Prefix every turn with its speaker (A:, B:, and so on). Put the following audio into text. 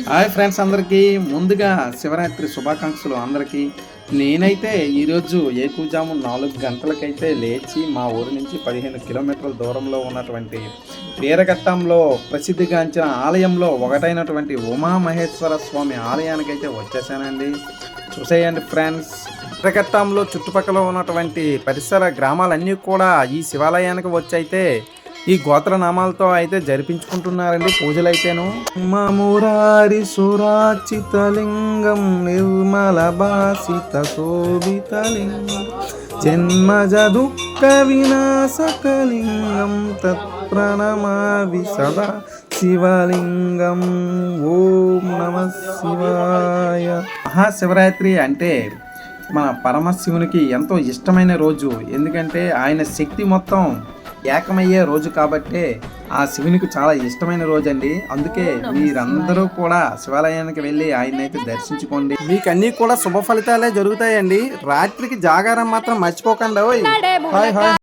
A: Hi friends, అందరికీ ముందుగా శివరాత్రి శుభాకాంక్షలు అందరికీ. నేనైతే ఈరోజు ఏకుజాము 4 గంటలకైతే లేచి మా ఊరి నుంచి 15 కిలోమీటర్ల దూరంలో ఉన్నటువంటి వీరఘట్టంలో ప్రసిద్ధిగాంచిన ఆలయంలో ఒకటైనటువంటి ఉమామహేశ్వర స్వామి ఆలయానికైతే వచ్చేసానండి. చూసేయండి ఫ్రెండ్స్, వీరఘట్టంలో చుట్టుపక్కల ఉన్నటువంటి పరిసర గ్రామాలన్నీ కూడా ఈ శివాలయానికి వచ్చి అయితే ఈ గోత్రనామాలతో అయితే జరిపించుకుంటున్నారండి పూజలైతేను. మురారి సురాచితలింగం నిర్మల భాసిత శోభితలింగం జన్మజ దుఃఖ వినాశకలింగం తత్ప్రణమామి సదా శివలింగం. ఓం నమ శివాయ. మహాశివరాత్రి అంటే మన పరమశివునికి ఎంతో ఇష్టమైన రోజు. ఎందుకంటే ఆయన శక్తి మొత్తం ఏకమయ్యే రోజు కాబట్టి ఆ శివునికి చాలా ఇష్టమైన రోజు అండి. అందుకే మీరందరూ కూడా శివాలయానికి వెళ్ళి ఆయన అయితే దర్శించుకోండి. మీకు అన్ని కూడా శుభ ఫలితాలే జరుగుతాయండి. రాత్రికి జాగారం మాత్రం మర్చిపోకండి. Hi hi.